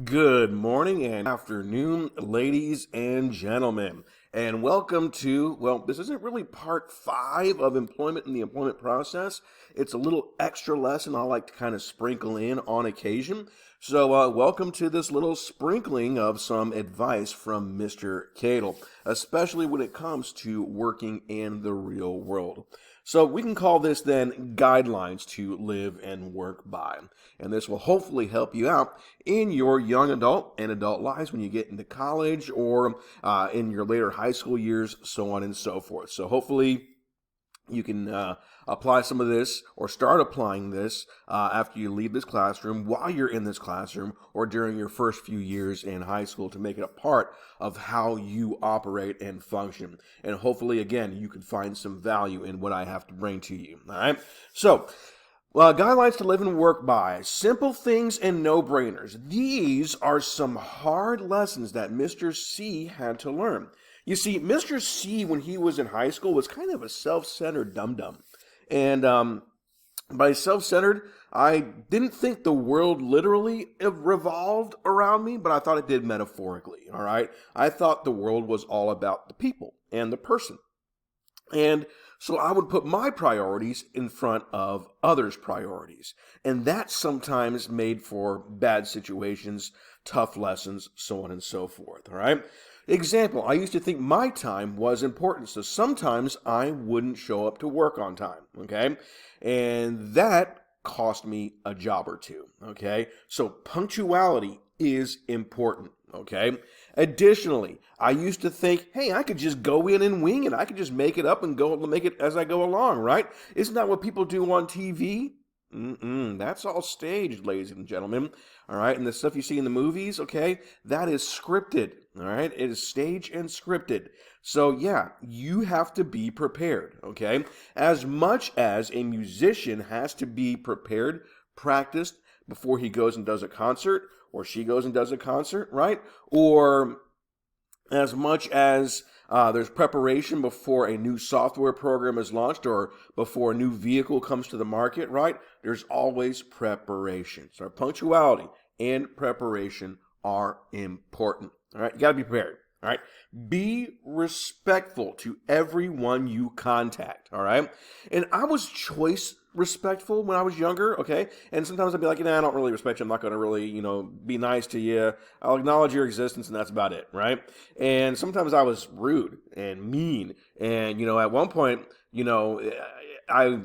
Good morning and afternoon, ladies and gentlemen, and welcome to, this isn't really part 5 of employment and the employment process. It's a little extra lesson I like to kind of sprinkle in on occasion. So welcome to this little sprinkling of some advice from Mr. Cadle, especially when it comes to working in the real world. So we can call this then guidelines to live and work by. And this will hopefully help you out in your young adult and adult lives when you get into college or in your later high school years, so on and so forth. So hopefully you can apply some of this or start applying this after you leave this classroom, while you're in this classroom, or during your first few years in high school to make it a part of how you operate and function. And hopefully, again, you can find some value in what I have to bring to you. All right. So, guidelines to live and work by. Simple things and no-brainers. These are some hard lessons that Mr. C had to learn. You see, Mr. C, when he was in high school, was kind of a self-centered dum-dum. And by self-centered, I didn't think the world literally revolved around me, but I thought it did metaphorically, all right? I thought the world was all about the people and the person. And so I would put my priorities in front of others' priorities. And that sometimes made for bad situations, tough lessons, so on and so forth, all right? Example, I used to think my time was important, so sometimes I wouldn't show up to work on time, okay? And that cost me a job or two, okay? So punctuality is important, okay? Additionally, I used to think, hey, I could just go in and wing it. I could just make it up and make it as I go along, right? Isn't that what people do on TV? That's all staged, ladies and gentlemen. All right, and the stuff you see in the movies, okay, that is scripted. All right, it is staged and scripted. So yeah, you have to be prepared. Okay, as much as a musician has to be prepared, practiced before he goes and does a concert, or she goes and does a concert, right? Or as much as there's preparation before a new software program is launched or before a new vehicle comes to the market, right? There's always preparation. So punctuality and preparation are important. All right, you got to be prepared. All right, be respectful to everyone you contact. All right, and I was choice respectful when I was younger. Okay, and sometimes I'd be like, I don't really respect you. I'm not going to really, be nice to you. I'll acknowledge your existence, and that's about it. Right, and sometimes I was rude and mean, and at one point, I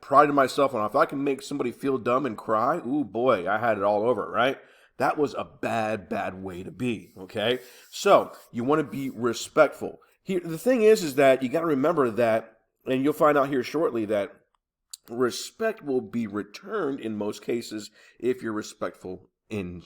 prided myself on if I can make somebody feel dumb and cry. Ooh boy, I had it all over. Right. That was a bad, bad way to be, okay? So you want to be respectful. Here, the thing is that you got to remember that, and you'll find out here shortly, that respect will be returned in most cases if you're respectful in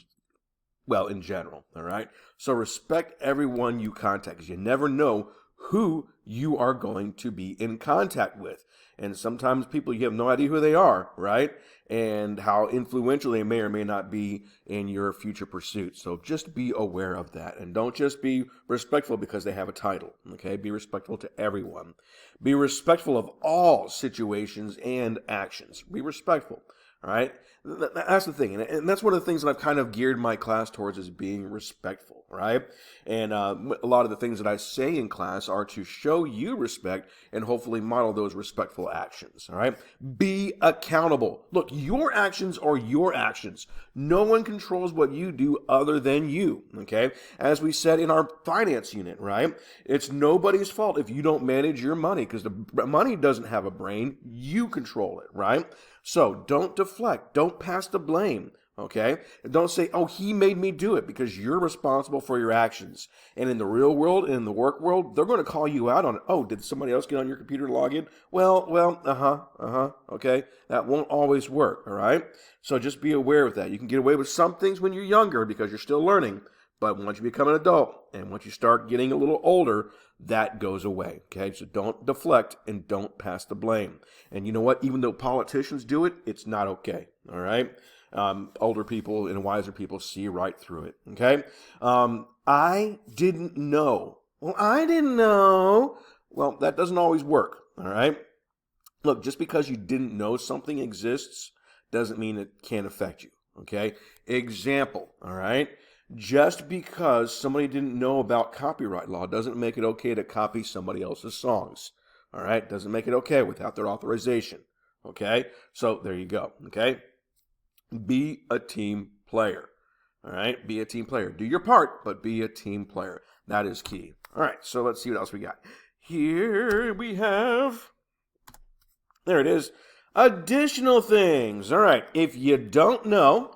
general, all right? So respect everyone you contact, because you never know who you are going to be in contact with. And sometimes people, you have no idea who they are, right? And how influential they may or may not be in your future pursuits. So just be aware of that. And don't just be respectful because they have a title, okay? Be respectful to everyone. Be respectful of all situations and actions. Be respectful, all right? That's the thing. And that's one of the things that I've kind of geared my class towards, is being respectful, right? And a lot of the things that I say in class are to show you respect and hopefully model those respectful actions, all right? Be accountable. Look, your actions are your actions. No one controls what you do other than you, okay? As we said in our finance unit, right? It's nobody's fault if you don't manage your money, because the money doesn't have a brain. You control it, right? So don't deflect. Don't pass the blame. Okay? And don't say, oh, he made me do it, because you're responsible for your actions. And in the real world, and in the work world, they're going to call you out on it. Oh, did somebody else get on your computer to log in? Okay? That won't always work, all right? So just be aware of that. You can get away with some things when you're younger because you're still learning. But once you become an adult and once you start getting a little older, that goes away, okay? So don't deflect and don't pass the blame. And you know what? Even though politicians do it, it's not okay, all right? Older people and wiser people see right through it, okay? I didn't know. Well, I didn't know. Well, that doesn't always work, all right? Look, just because you didn't know something exists doesn't mean it can't affect you, Okay? Example, all right? Just because somebody didn't know about copyright law doesn't make it okay to copy somebody else's songs. All right? Doesn't make it okay without their authorization. Okay? So there you go. Okay? Be a team player. All right? Be a team player. Do your part, but be a team player. That is key. All right, so let's see what else we got. Here we have, there it is, additional things. All right, if you don't know,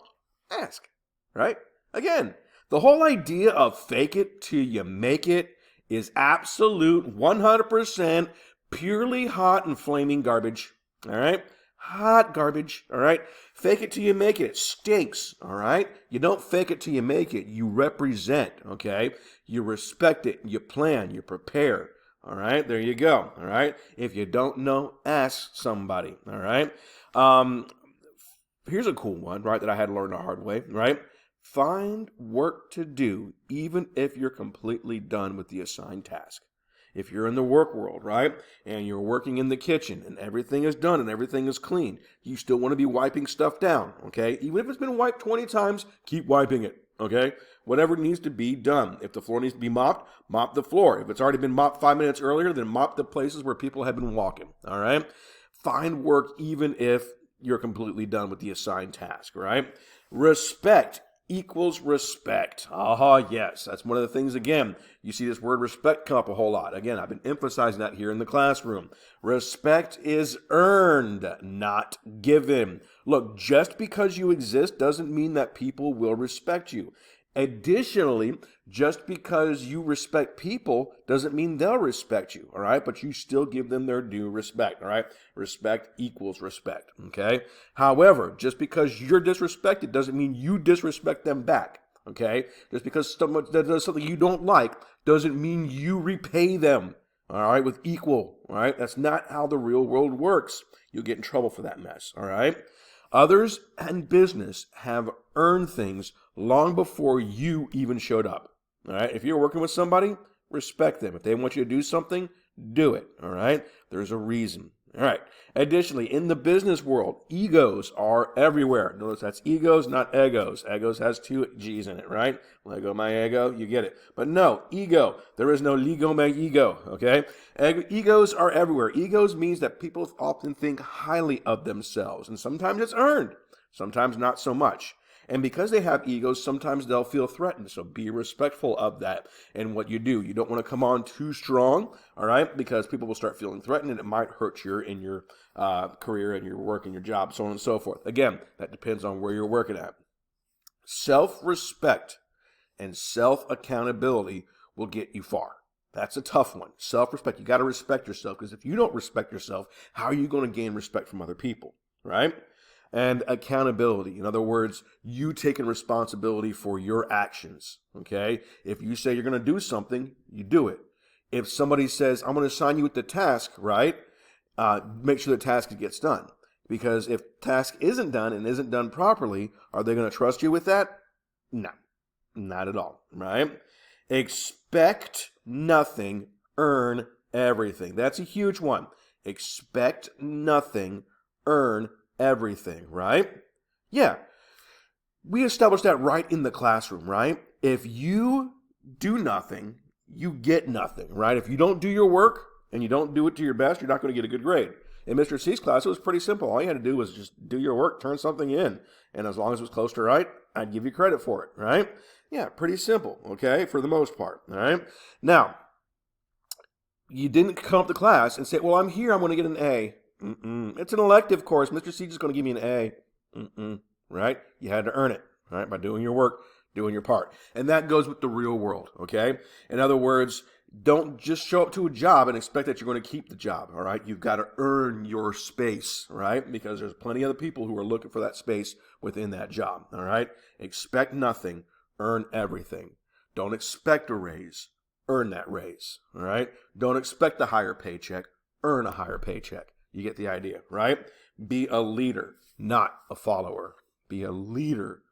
ask, right? Again, the whole idea of fake it till you make it is absolute 100% purely hot and flaming garbage. All right? Hot garbage. All right? Fake it till you make it. It stinks. All right? You don't fake it till you make it. You represent. Okay? You respect it. You plan. You prepare. All right? There you go. All right? If you don't know, ask somebody. All right? Here's a cool one, right, that I had to learn the hard way, right? Find work to do even if you're completely done with the assigned task. If you're in the work world, right, and you're working in the kitchen and everything is done and everything is clean, you still want to be wiping stuff down, okay? Even if it's been wiped 20 times, keep wiping it, okay? Whatever needs to be done. If the floor needs to be mopped, mop the floor. If it's already been mopped 5 minutes earlier, then mop the places where people have been walking, all right? Find work even if you're completely done with the assigned task, right? Respect equals respect. Yes. That's one of the things, again, you see this word respect come up a whole lot. Again, I've been emphasizing that here in the classroom. Respect is earned, not given. Look, just because you exist doesn't mean that people will respect you. Additionally, just because you respect people doesn't mean they'll respect you, all right? But you still give them their due respect, all right? Respect equals respect, okay? However, just because you're disrespected doesn't mean you disrespect them back, okay? Just because someone does something you don't like doesn't mean you repay them, all right, with equal, all right? That's not how the real world works. You'll get in trouble for that mess, all right? Others and business have earned things long before you even showed up. All right. If you're working with somebody, respect them. If they want you to do something, do it. All right. There's a reason. All right. Additionally, in the business world, egos are everywhere. Notice that's egos, not egos. Egos has 2 G's in it, right? Lego my ego, you get it. But no, ego. There is no Lego my ego, okay? Egos are everywhere. Egos means that people often think highly of themselves, and sometimes it's earned, sometimes not so much. And because they have egos, sometimes they'll feel threatened. So be respectful of that and what you do. You don't want to come on too strong, all right? Because people will start feeling threatened and it might hurt you in your career and your work and your job, so on and so forth. Again, that depends on where you're working at. Self-respect and self-accountability will get you far. That's a tough one. Self-respect. You got to respect yourself, because if you don't respect yourself, how are you going to gain respect from other people, right? And accountability. In other words, you taking responsibility for your actions, okay? If you say you're going to do something, you do it. If somebody says, I'm going to assign you with the task, right? Make sure the task gets done. Because if task isn't done and isn't done properly, are they going to trust you with that? No, not at all, right? Expect nothing, earn everything. That's a huge one. Expect nothing, earn everything, right? Yeah. We established that right in the classroom, right? If you do nothing, you get nothing, right? If you don't do your work and you don't do it to your best, you're not going to get a good grade. In Mr. C's class, it was pretty simple. All you had to do was just do your work, turn something in. And as long as it was close to right, I'd give you credit for it, right? Yeah, pretty simple, okay, for the most part, all right? Now, you didn't come up to class and say, well, I'm here, I'm going to get an A. It's an elective course. Mr. C is going to give me an A. Right? You had to earn it, right? By doing your work, doing your part. And that goes with the real world, okay? In other words, don't just show up to a job and expect that you're going to keep the job, all right? You've got to earn your space, right? Because there's plenty of other people who are looking for that space within that job, all right? Expect nothing, earn everything. Don't expect a raise, earn that raise, all right? Don't expect a higher paycheck, earn a higher paycheck. You get the idea, right? Be a leader, not a follower. Be a leader,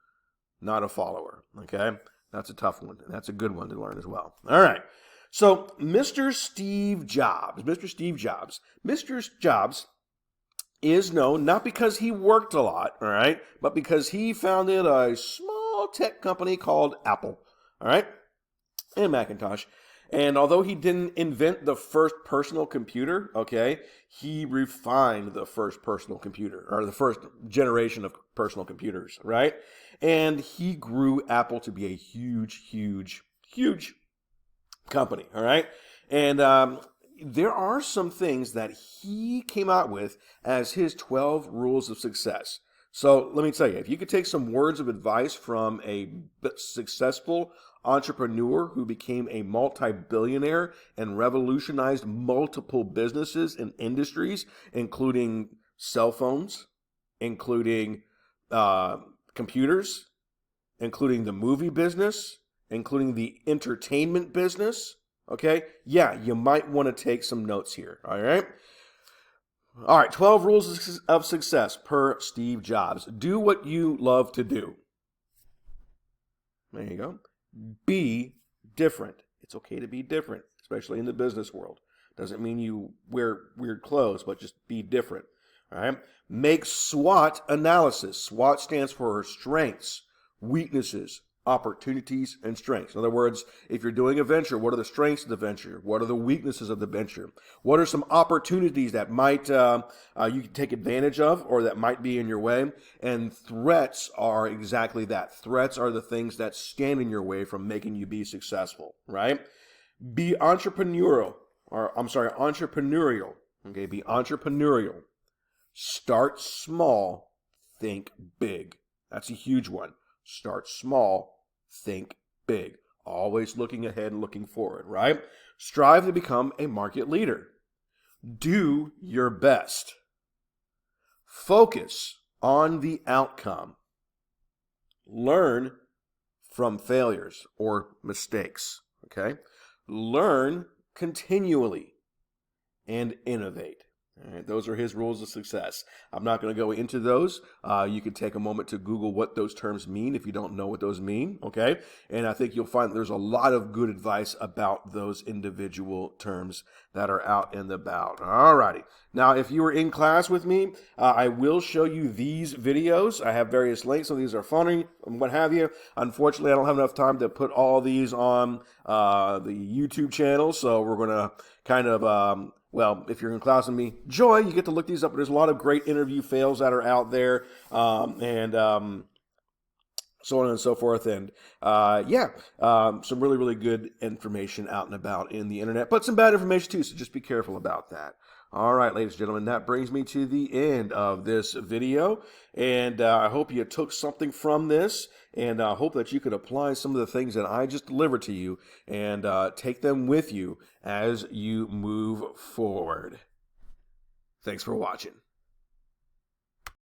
not a follower, okay? That's a tough one, and that's a good one to learn as well. All right, so Mr. Steve Jobs is known not because he worked a lot, all right, but because he founded a small tech company called Apple, all right, and Macintosh. And although he didn't invent the first personal computer, okay, he refined the first personal computer, or the first generation of personal computers, right? And he grew Apple to be a huge, huge, huge company, all right? And there are some things that he came out with as his 12 rules of success. So let me tell you, if you could take some words of advice from a successful entrepreneur who became a multi-billionaire and revolutionized multiple businesses and industries, including cell phones, including computers, including the movie business, including the entertainment business, okay? Yeah, you might want to take some notes here, all right? All right, 12 rules of success per Steve Jobs. Do what you love to do. There you go. Be different. It's okay to be different, especially in the business world. Doesn't mean you wear weird clothes, but just be different. All right? Make SWOT analysis. SWOT stands for strengths, weaknesses, opportunities, and strengths. In other words, if you're doing a venture, what are the strengths of the venture? What are the weaknesses of the venture? What are some opportunities that might you can take advantage of or that might be in your way? And threats are exactly that. Threats are the things that stand in your way from making you be successful, right? Be entrepreneurial, entrepreneurial. Okay, be entrepreneurial. Start small, think big. That's a huge one. Start small, think big. Always looking ahead and looking forward, right? Strive to become a market leader. Do your best. Focus on the outcome. Learn from failures or mistakes, okay? Learn continually and innovate. All right, those are his rules of success. I'm not going to go into those. You can take a moment to Google what those terms mean if you don't know what those mean, okay? And I think you'll find there's a lot of good advice about those individual terms that are out and about. All righty. Now, if you were in class with me, I will show you these videos. I have various links, so these are funny and what have you. Unfortunately, I don't have enough time to put all these on the YouTube channel, so we're going to kind of... well, if you're in class with me, joy, you get to look these up. There's a lot of great interview fails that are out there, and so on and so forth. And some really, really good information out and about in the internet, but some bad information too, so just be careful about that. All right, ladies and gentlemen, that brings me to the end of this video, and I hope you took something from this, and I hope that you could apply some of the things that I just delivered to you and take them with you as you move forward. Thanks for watching.